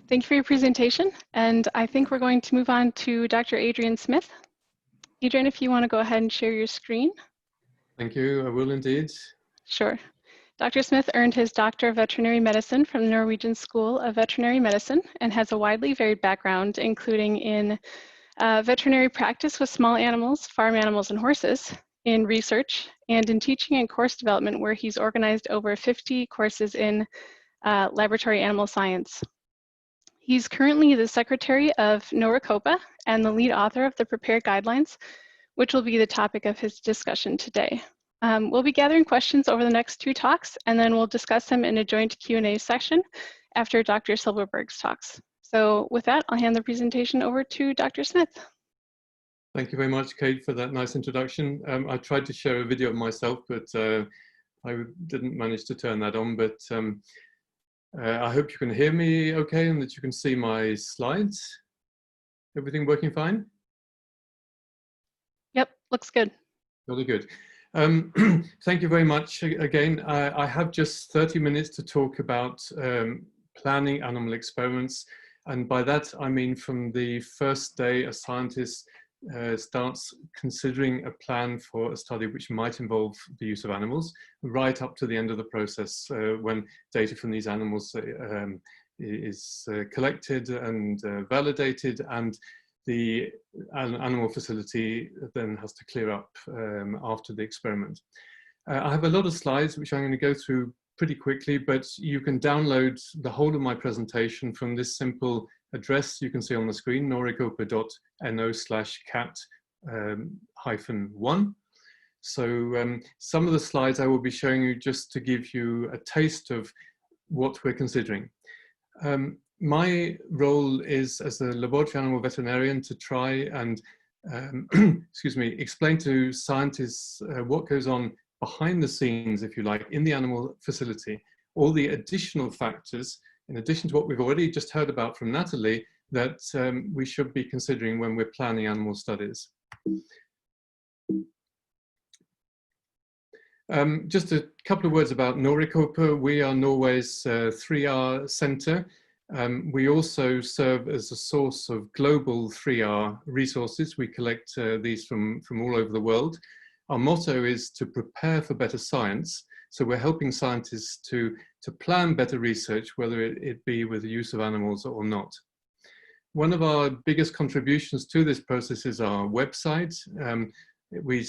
Thank you for your presentation. And I think we're going to move on to Dr. Adrian Smith. Adrian, if you want to go ahead and share your screen. Thank you, I will indeed. Sure. Dr. Smith earned his Doctor of Veterinary Medicine from the Norwegian School of Veterinary Medicine and has a widely varied background, including in veterinary practice with small animals, farm animals, and horses, in research, and in teaching and course development, where he's organized over 50 courses in laboratory animal science. He's currently the secretary of NORACOPA and the lead author of the Prepare Guidelines, which will be the topic of his discussion today. We'll be gathering questions over the next 2 talks, and then we'll discuss them in a joint Q&A session after Dr. Silverberg's talks. So with that, I'll hand the presentation over to Dr. Smith. Thank you very much, Kate, for that nice introduction. I tried to share a video of myself, but I didn't manage to turn that on. But I hope you can hear me okay and that you can see my slides. Everything working fine? Yep, looks good. Really good. Thank you very much again. I have just 30 minutes to talk about planning animal experiments. And by that, I mean from the first day a scientist starts considering a plan for a study which might involve the use of animals, right up to the end of the process when data from these animals is collected and validated, and the animal facility then has to clear up after the experiment. I have a lot of slides which I'm going to go through pretty quickly, but you can download the whole of my presentation from this simple address you can see on the screen, noracopa.no/cat-1. So some of the slides I will be showing you just to give you a taste of what we're considering. My role is as a laboratory animal veterinarian to try and excuse me, explain to scientists what goes on behind the scenes, if you like, in the animal facility, all the additional factors, in addition to what we've already just heard about from Natalie, that we should be considering when we're planning animal studies. Just a couple of words about NORACOPA. We are Norway's 3R centre. We also serve as a source of global 3R resources. We collect these from all over the world. Our motto is to prepare for better science. So we're helping scientists to plan better research, whether it be with the use of animals or not. One of our biggest contributions to this process is our website. We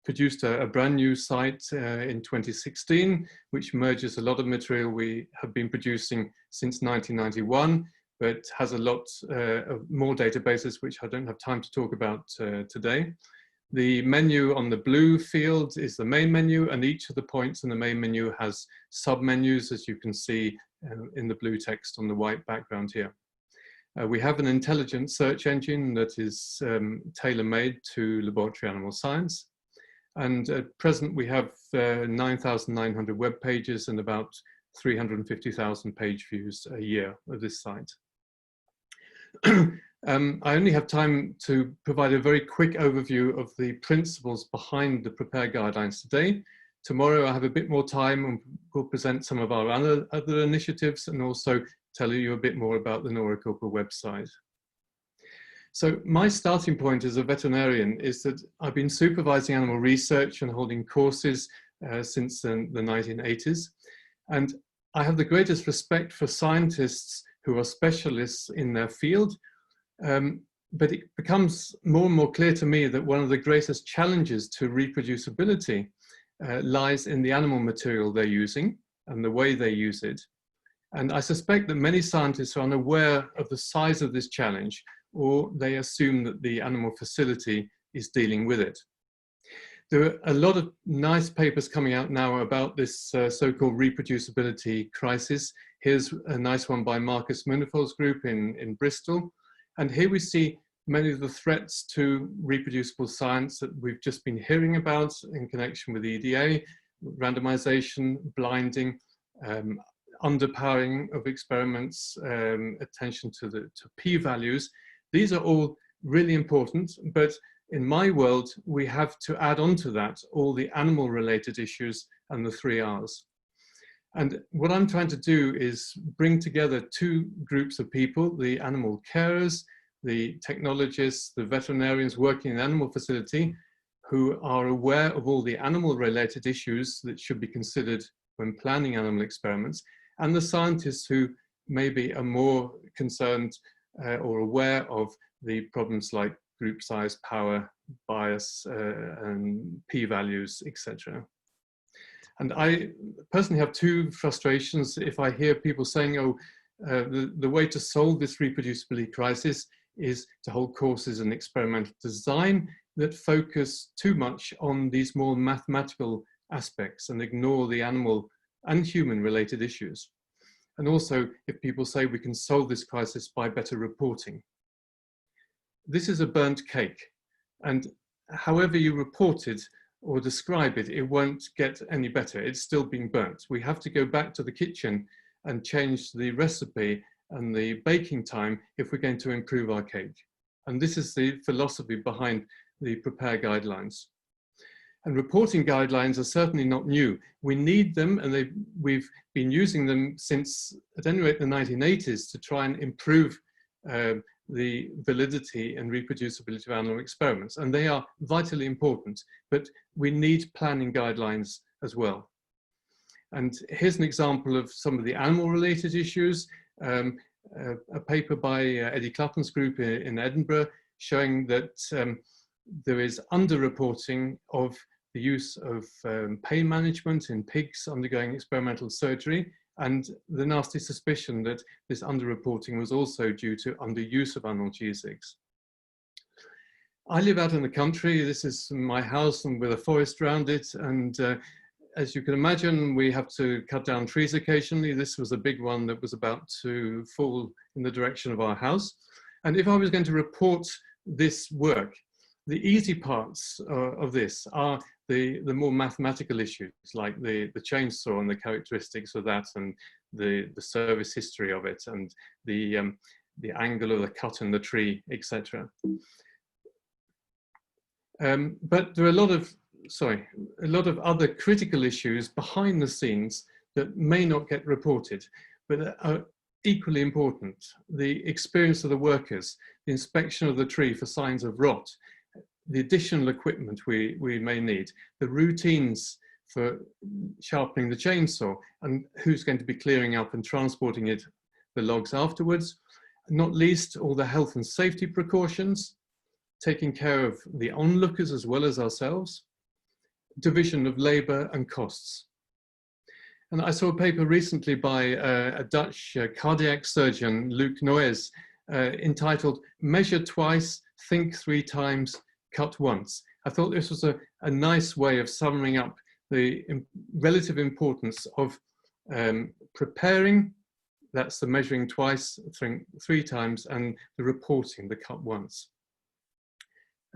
produced a brand new site in 2016, which merges a lot of material we have been producing since 1991, but has a lot of more databases, which I don't have time to talk about today. The menu on the blue field is the main menu, and each of the points in the main menu has sub-menus, as you can see in the blue text on the white background here. We have an intelligent search engine that is tailor-made to laboratory animal science. And at present, we have 9,900 web pages and about 350,000 page views a year of this site. I only have time to provide a very quick overview of the principles behind the Prepare Guidelines today. Tomorrow I have a bit more time and we'll present some of our other initiatives and also tell you a bit more about the NORACOPA website. So my starting point as a veterinarian is that I've been supervising animal research and holding courses since the 1980s. And I have the greatest respect for scientists who are specialists in their field. But it becomes more and more clear to me that one of the greatest challenges to reproducibility lies in the animal material they're using and the way they use it. And I suspect that many scientists are unaware of the size of this challenge, or they assume that the animal facility is dealing with it. There are a lot of nice papers coming out now about this so-called reproducibility crisis. Here's a nice one by Marcus Munifol's group in Bristol. And here we see many of the threats to reproducible science that we've just been hearing about in connection with EDA, randomization, blinding, underpowering of experiments, attention to p-values. These are all really important, but in my world, we have to add on to that all the animal-related issues and the 3 Rs. And what I'm trying to do is bring together two groups of people, the animal carers, the technologists, the veterinarians working in the animal facility, who are aware of all the animal-related issues that should be considered when planning animal experiments, and the scientists who maybe are more concerned or aware of the problems like group size, power, bias, and p-values, etc. And I personally have two frustrations if I hear people saying, oh, the way to solve this reproducibility crisis is to hold courses in experimental design that focus too much on these more mathematical aspects and ignore the animal and human related issues. And also if people say we can solve this crisis by better reporting. This is a burnt cake, and however you report it or describe it, it won't get any better. It's still being burnt. We have to go back to the kitchen and change the recipe and the baking time if we're going to improve our cake. And this is the philosophy behind the PREPARE guidelines. And reporting guidelines are certainly not new. We need them, and we've been using them since, at any rate, the 1980s to try and improve the validity and reproducibility of animal experiments. And they are vitally important, but we need planning guidelines as well. And here's an example of some of the animal-related issues. A paper by Eddie Clapham's group in Edinburgh showing that there is underreporting of the use of pain management in pigs undergoing experimental surgery, and the nasty suspicion that this underreporting was also due to underuse of analgesics. I live out in the country. This is my house and with a forest around it, and as you can imagine, we have to cut down trees occasionally. This was a big one that was about to fall in the direction of our house. And if I was going to report this work, the easy parts of this are the more mathematical issues, like the chainsaw and the characteristics of that, and the service history of it, and the angle of the cut in the tree, etc. But there are a lot of other critical issues behind the scenes that may not get reported, but are equally important. The experience of the workers, the inspection of the tree for signs of rot, the additional equipment we may need, the routines for sharpening the chainsaw, and who's going to be clearing up and transporting the logs afterwards, not least all the health and safety precautions, taking care of the onlookers as well as ourselves, division of labor and costs. And I saw a paper recently by a Dutch cardiac surgeon, Luc Noyes, entitled "Measure Twice, Think 3 Times, Cut Once." I thought this was a nice way of summing up the relative importance of preparing, that's the measuring twice, think 3 times, and the reporting, the cut once.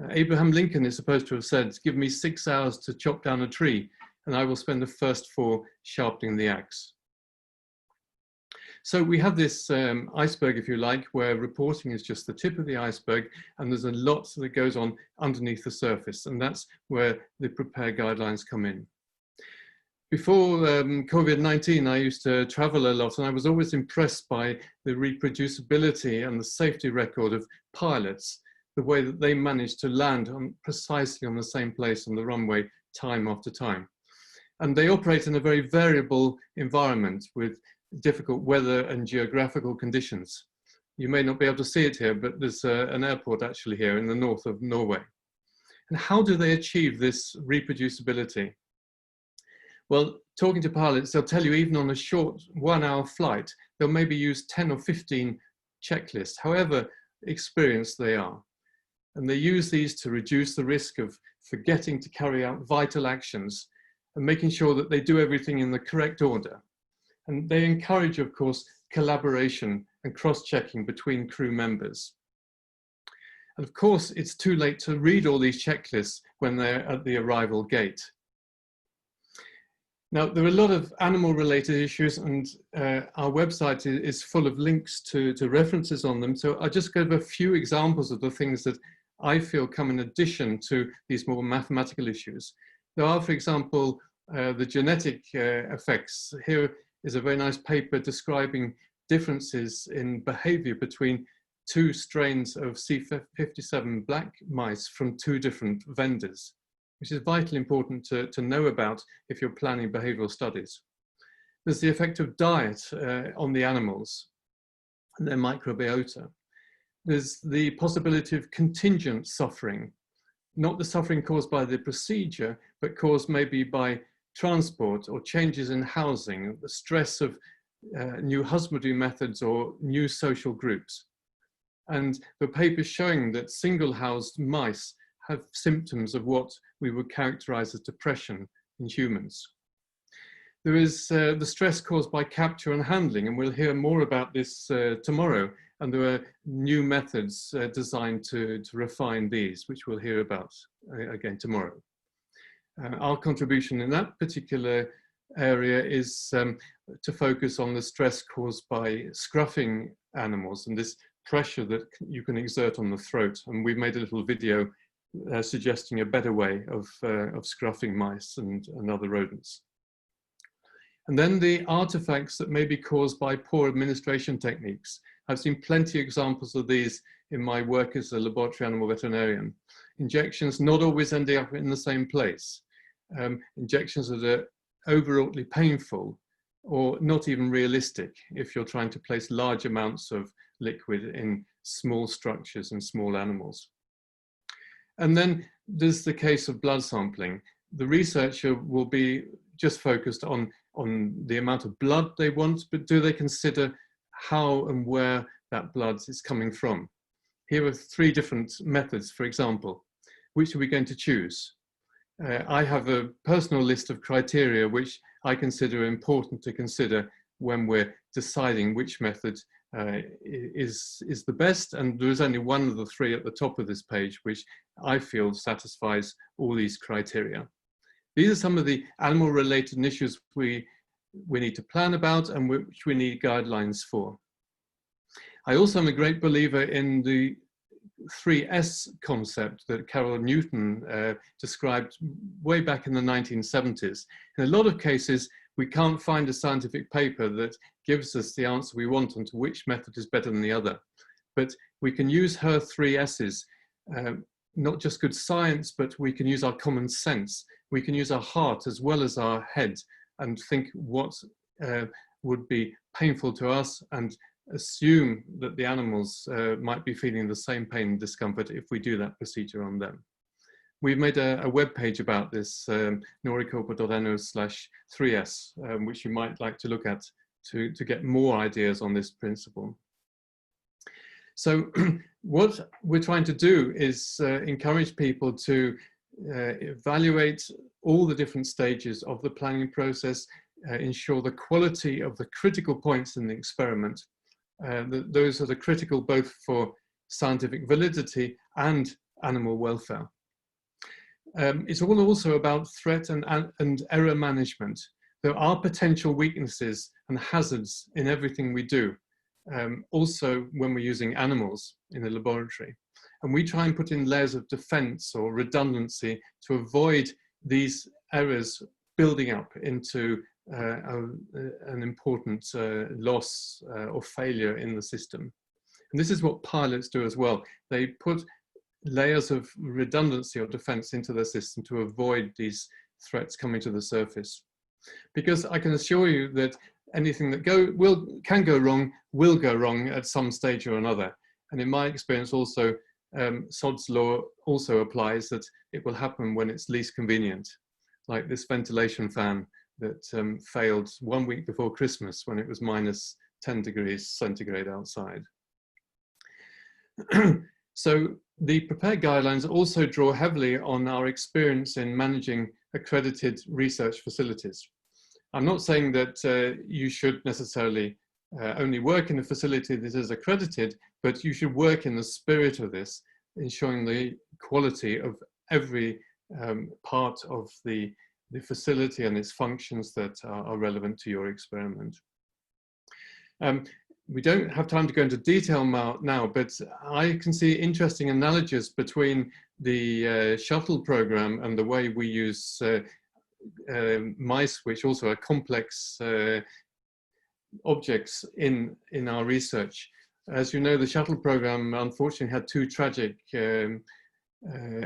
Abraham Lincoln is supposed to have said, "Give me 6 hours to chop down a tree, and I will spend the first 4 sharpening the axe." So we have this iceberg, if you like, where reporting is just the tip of the iceberg, and there's a lot that goes on underneath the surface, and that's where the PREPARE guidelines come in. Before COVID-19, I used to travel a lot, and I was always impressed by the reproducibility and the safety record of pilots, the way that they managed to land precisely on the same place on the runway time after time. And they operate in a very variable environment with difficult weather and geographical conditions. You may not be able to see it here, but there's an airport actually here in the north of Norway. And how do they achieve this reproducibility? Well, talking to pilots, they'll tell you even on a short 1-hour flight, they'll maybe use 10 or 15 checklists, however experienced they are. And they use these to reduce the risk of forgetting to carry out vital actions and making sure that they do everything in the correct order. And they encourage, of course, collaboration and cross-checking between crew members. And of course, it's too late to read all these checklists when they're at the arrival gate. Now, there are a lot of animal-related issues, and our website is full of links to references on them. So I'll just give a few examples of the things that I feel come in addition to these more mathematical issues. There are, for example, the genetic effects. Here is a very nice paper describing differences in behavior between two strains of C57 black mice from two different vendors, which is vitally important to know about if you're planning behavioral studies. There's the effect of diet on the animals and their microbiota. There's the possibility of contingent suffering, not the suffering caused by the procedure, but caused maybe by transport or changes in housing, the stress of new husbandry methods or new social groups. And the paper showing that single-housed mice have symptoms of what we would characterize as depression in humans. There is the stress caused by capture and handling, and we'll hear more about this tomorrow. And there are new methods designed to refine these, which we'll hear about again tomorrow. Our contribution in that particular area is to focus on the stress caused by scruffing animals and this pressure that you can exert on the throat. And we've made a little video suggesting a better way of scruffing mice and other rodents. And then the artifacts that may be caused by poor administration techniques. I've seen plenty of examples of these in my work as a laboratory animal veterinarian. Injections not always ending up in the same place. Injections that are overtly painful or not even realistic if you're trying to place large amounts of liquid in small structures and small animals. And then there's the case of blood sampling. The researcher will be just focused on the amount of blood they want, but do they consider how and where that blood is coming from? Here are 3 different methods, for example. Which are we going to choose? I have a personal list of criteria which I consider important to consider when we're deciding which method is the best, and there is only one of the 3 at the top of this page which I feel satisfies all these criteria. These are some of the animal-related issues we need to plan about and which we need guidelines for. I also am a great believer in the 3S concept that Carol Newton described way back in the 1970s. In a lot of cases, we can't find a scientific paper that gives us the answer we want onto which method is better than the other. But we can use her 3 S's, not just good science, but we can use our common sense. We can use our heart as well as our head and think what would be painful to us and assume that the animals might be feeling the same pain and discomfort if we do that procedure on them. We've made a web page about this, noricorpo.no/3S, which you might like to look at to get more ideas on this principle. So what we're trying to do is encourage people to evaluate all the different stages of the planning process, ensure the quality of the critical points in the experiment. Those are the critical both for scientific validity and animal welfare. It's all also about threat and error management. There are potential weaknesses and hazards in everything we do, also when we're using animals in the laboratory. And we try and put in layers of defense or redundancy to avoid these errors building up into an important loss or failure in the system. And this is what pilots do as well. They put layers of redundancy or defense into their system to avoid these threats coming to the surface. Because I can assure you that anything that can go wrong will go wrong at some stage or another. And in my experience also, Sod's law also applies that it will happen when it's least convenient, like this ventilation fan that failed 1 week before Christmas when it was -10 degrees centigrade outside. So the prepared guidelines also draw heavily on our experience in managing accredited research facilities. I'm not saying that you should necessarily only work in a facility that is accredited, but you should work in the spirit of this, ensuring the quality of every part of the facility and its functions that are relevant to your experiment. We don't have time to go into detail now, but I can see interesting analogies between the shuttle program and the way we use mice, which also are complex objects in our research. As you know, the shuttle program unfortunately had 2 tragic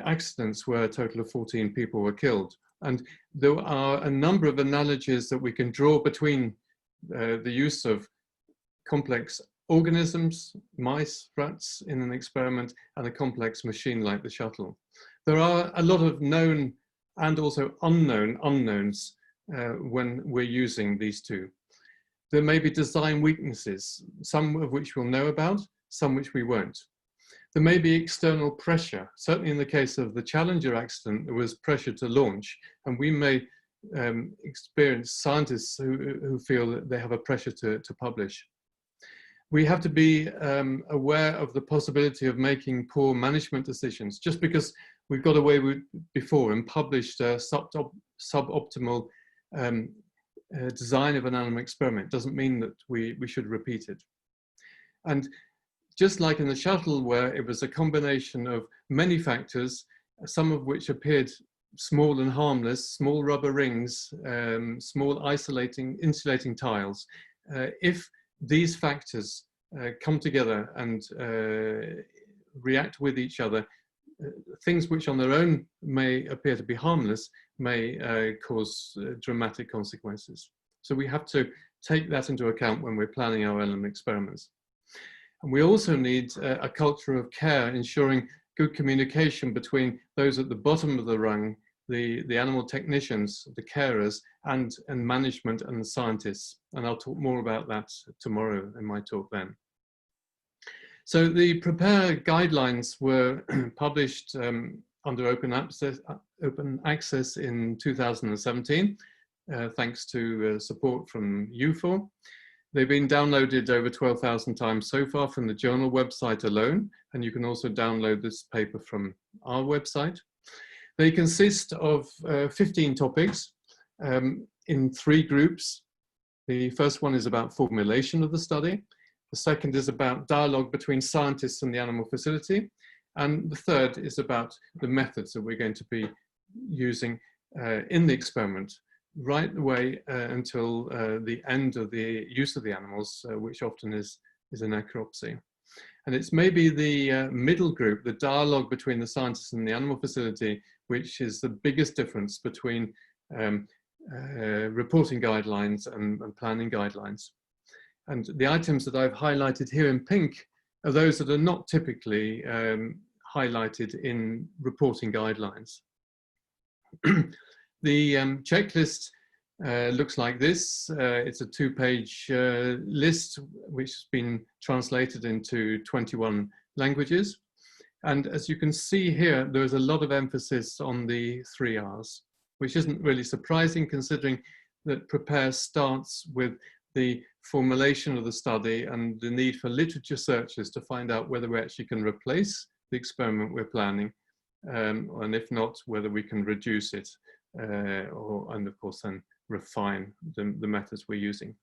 accidents where a total of 14 people were killed. And there are a number of analogies that we can draw between the use of complex organisms, mice, rats in an experiment, and a complex machine like the shuttle. There are a lot of known and also unknown unknowns when we're using these 2. There may be design weaknesses, some of which we'll know about, some which we won't. There may be external pressure. Certainly in the case of the Challenger accident, there was pressure to launch, and we may experience scientists who feel that they have a pressure to publish. We have to be aware of the possibility of making poor management decisions. Just because we've got away with before and published a suboptimal design of an animal experiment doesn't mean that we should repeat it. And just like in the shuttle, where it was a combination of many factors, some of which appeared small and harmless, small rubber rings, small insulating tiles. If these factors come together and react with each other, things which on their own may appear to be harmless may cause dramatic consequences. So we have to take that into account when we're planning our animal experiments. And we also need a culture of care, ensuring good communication between those at the bottom of the rung, the animal technicians, the carers, and management and the scientists. And I'll talk more about that tomorrow in my talk then. So the PREPARE guidelines were published under open access in 2017, thanks to support from U4. They've been downloaded over 12,000 times so far from the journal website alone, and you can also download this paper from our website. They consist of 15 topics in 3 groups. The first one is about formulation of the study. The second is about dialogue between scientists and the animal facility. And the third is about the methods that we're going to be using in the experiment, right the way until the end of the use of the animals, which often is a necropsy. And it's maybe the middle group, the dialogue between the scientists and the animal facility, which is the biggest difference between reporting guidelines and planning guidelines. And the items that I've highlighted here in pink are those that are not typically highlighted in reporting guidelines. The checklist looks like this. It's a 2-page list which has been translated into 21 languages. And as you can see here, there is a lot of emphasis on the 3 R's, which isn't really surprising considering that PREPARE starts with the formulation of the study and the need for literature searches to find out whether we actually can replace the experiment we're planning, and if not, whether we can reduce it, and of course then refine the methods we're using.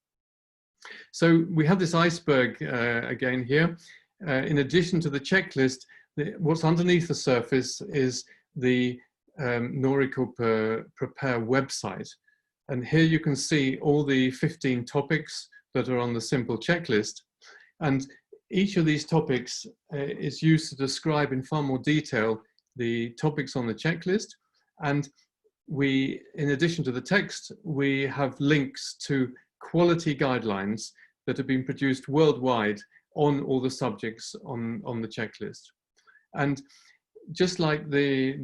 So we have this iceberg again here. In addition to the checklist, what's underneath the surface is the NORICO PREPARE website. And here you can see all the 15 topics that are on the simple checklist. And each of these topics is used to describe in far more detail the topics on the checklist. And we, in addition to the text, we have links to quality guidelines that have been produced worldwide on all the subjects on the checklist. And just like the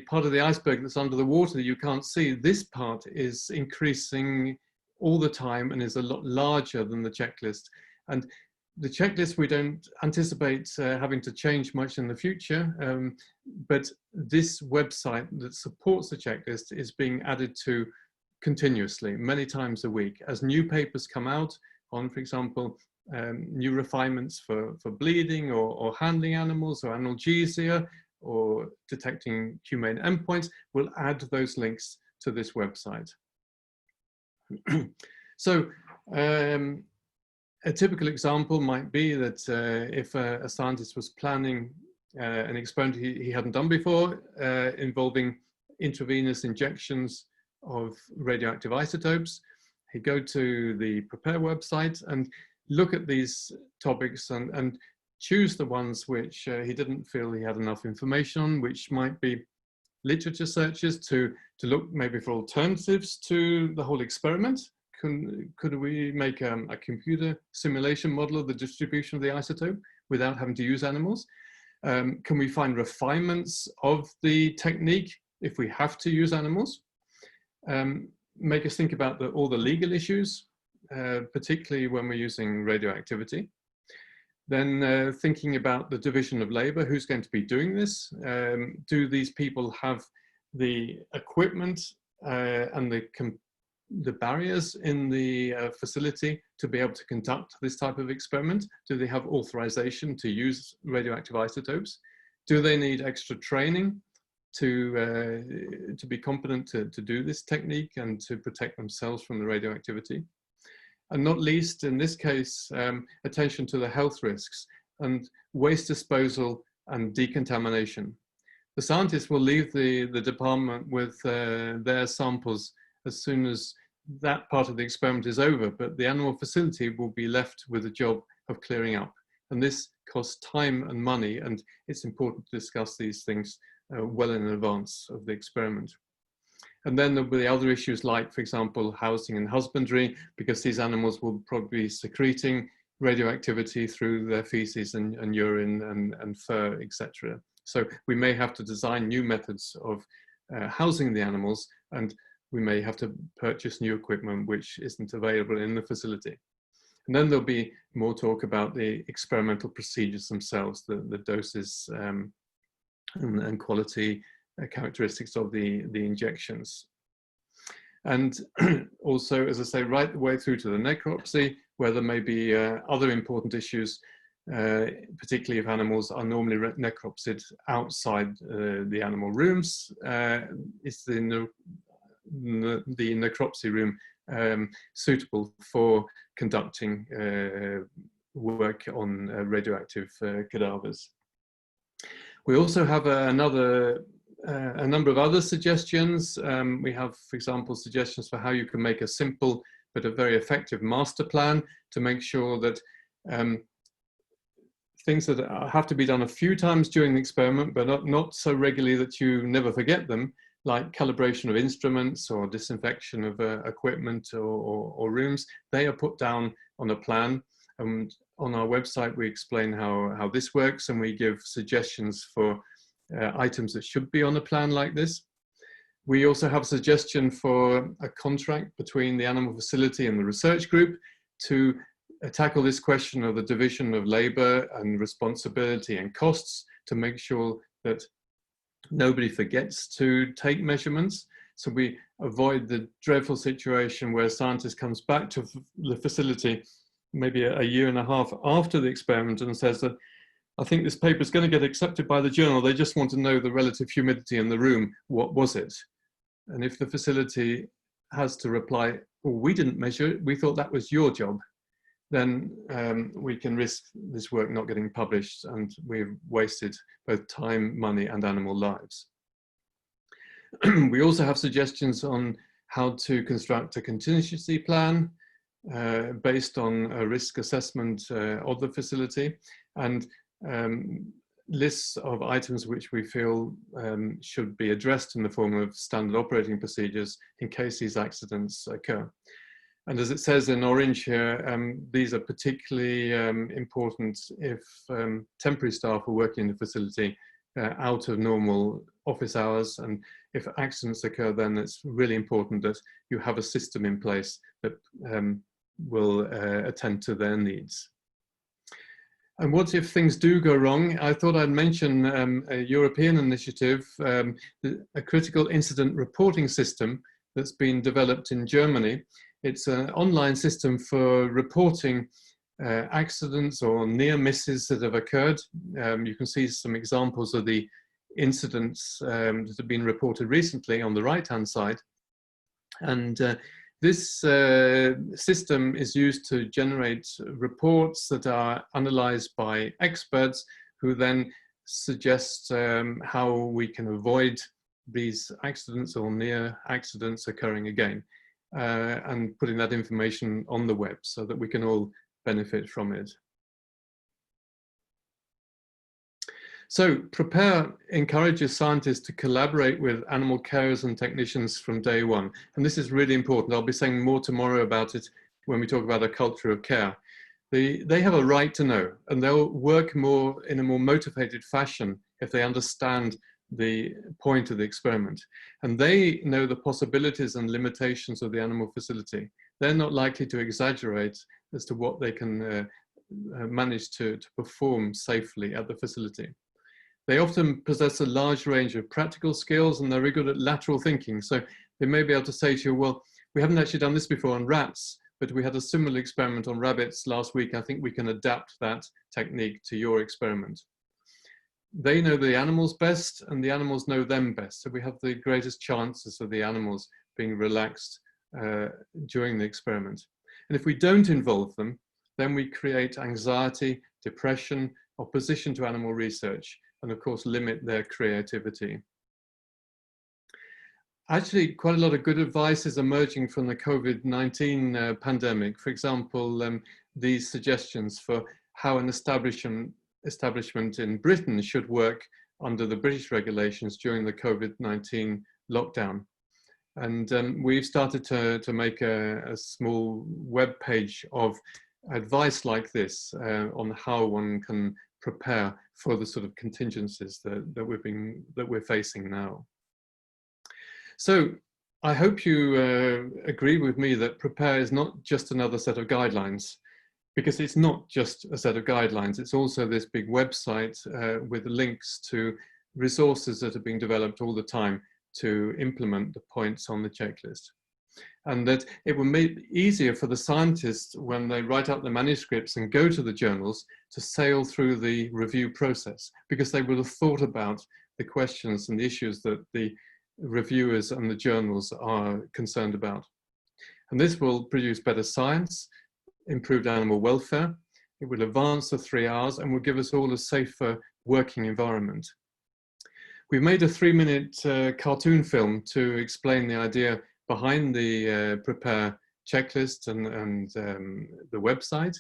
part of the iceberg that's under the water that you can't see, this part is increasing all the time and is a lot larger than the checklist. And the checklist, we don't anticipate having to change much in the future, but this website that supports the checklist is being added to continuously, many times a week. As new papers come out on, for example, new refinements for bleeding or handling animals or analgesia or detecting humane endpoints, we'll add those links to this website. So a typical example might be that if a scientist was planning an experiment he hadn't done before involving intravenous injections of radioactive isotopes, He'd go to the Prepare website and look at these topics and choose the ones which he didn't feel he had enough information on, which might be literature searches to look maybe for alternatives to the whole experiment. Could we make a computer simulation model of the distribution of the isotope without having to use animals? Can we find refinements of the technique if we have to use animals? Make us think about all the legal issues, particularly when we're using radioactivity. Then thinking about the division of labor, who's going to be doing this? Do these people have the equipment and the barriers in the facility to be able to conduct this type of experiment? Do they have authorization to use radioactive isotopes? Do they need extra training to be competent to do this technique and to protect themselves from the radioactivity? And not least, in this case, attention to the health risks and waste disposal and decontamination. The scientists will leave the department with their samples as soon as that part of the experiment is over, but the animal facility will be left with the job of clearing up. And this costs time and money, and it's important to discuss these things well in advance of the experiment. And then there'll be other issues like, for example, housing and husbandry, because these animals will probably be secreting radioactivity through their feces and urine and fur, etc. So we may have to design new methods of housing the animals, and we may have to purchase new equipment which isn't available in the facility. And then there'll be more talk about the experimental procedures themselves, the doses and quality characteristics of the injections. And also, as I say, right the way through to the necropsy, where there may be other important issues, particularly if animals are normally necropsied outside the animal rooms. Is the necropsy room suitable for conducting work on radioactive cadavers? We also have a number of other suggestions. We have, for example, suggestions for how you can make a simple but a very effective master plan to make sure that things that have to be done a few times during the experiment, but not so regularly that you never forget them, like calibration of instruments or disinfection of equipment or rooms, they are put down on a plan. And on our website, we explain how this works, and we give suggestions for items that should be on a plan like this. We also have a suggestion for a contract between the animal facility and the research group to tackle this question of the division of labor and responsibility and costs, to make sure that nobody forgets to take measurements. So we avoid the dreadful situation where a scientist comes back to the facility maybe a year and a half after the experiment and says that, I think this paper is going to get accepted by the journal. They just want to know the relative humidity in the room. What was it? And if the facility has to reply, well, we didn't measure it, we thought that was your job, then we can risk this work not getting published, and we've wasted both time, money, and animal lives. We also have suggestions on how to construct a contingency plan based on a risk assessment of the facility, and lists of items which we feel should be addressed in the form of standard operating procedures in case these accidents occur. And as it says in orange here, these are particularly important if temporary staff are working in the facility out of normal office hours. And if accidents occur, then it's really important that you have a system in place that will attend to their needs. And what if things do go wrong? I thought I'd mention a European initiative, a critical incident reporting system that's been developed in Germany. It's an online system for reporting accidents or near misses that have occurred. You can see some examples of the incidents that have been reported recently on the right-hand side. And this system is used to generate reports that are analyzed by experts who then suggest how we can avoid these accidents or near accidents occurring again. and putting that information on the web so that we can all benefit from it. So PREPARE encourages scientists to collaborate with animal carers and technicians from day one. And this is really important. I'll be saying more tomorrow about it when we talk about a culture of care. They have a right to know, and they'll work in a more motivated fashion if they understand the point of the experiment. And they know the possibilities and limitations of the animal facility. They're not likely to exaggerate as to what they can manage to perform safely at the facility. They often possess a large range of practical skills, and they're very good at lateral thinking. So they may be able to say to you, well, we haven't actually done this before on rats, but we had a similar experiment on rabbits last week. I think we can adapt that technique to your experiment. They know the animals best, and the animals know them best. So we have the greatest chances of the animals being relaxed during the experiment. And if we don't involve them, then we create anxiety, depression, opposition to animal research, and of course limit their creativity. Actually, quite a lot of good advice is emerging from the COVID-19 pandemic. For example, these suggestions for how an establishment in Britain should work under the British regulations during the COVID-19 lockdown. And we've started to make a small web page of advice like this on how one can prepare for the sort of contingencies that we're facing now. So I hope you agree with me that PREPARE is not just another set of guidelines, because it's not just a set of guidelines. It's also this big website with links to resources that are being developed all the time to implement the points on the checklist. And that it will make it easier for the scientists when they write up the manuscripts and go to the journals to sail through the review process, because they would have thought about the questions and the issues that the reviewers and the journals are concerned about. And this will produce better science, improved animal welfare, it will advance the 3 R's, and will give us all a safer working environment. We've made a 3-minute cartoon film to explain the idea behind the PREPARE checklist and the website,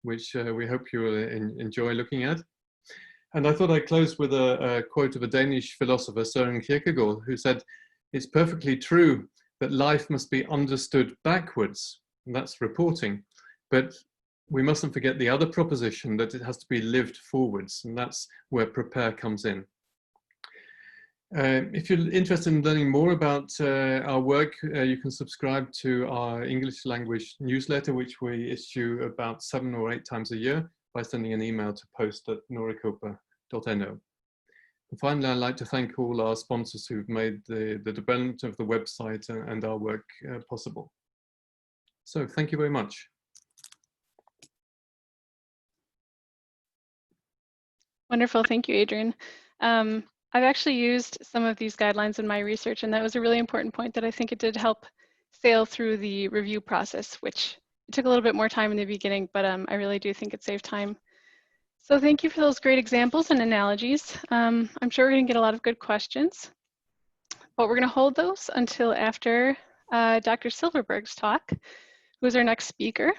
which we hope you will enjoy looking at. And I thought I'd close with a quote of a Danish philosopher, Søren Kierkegaard, who said, "It's perfectly true that life must be understood backwards," and that's reporting, but we mustn't forget the other proposition that it has to be lived forwards, and that's where PREPARE comes in. If you're interested in learning more about our work, you can subscribe to our English language newsletter, which we issue about 7 or 8 times a year by sending an email to post@noricopa.no. And finally, I'd like to thank all our sponsors who've made the development of the website and our work possible. So thank you very much. Wonderful, thank you, Adrian. I've actually used some of these guidelines in my research, and that was a really important point that I think it did help sail through the review process, which it took a little bit more time in the beginning, but I really do think it saved time. So thank you for those great examples and analogies. I'm sure we're gonna get a lot of good questions, but we're gonna hold those until after Dr. Silverberg's talk, who is our next speaker.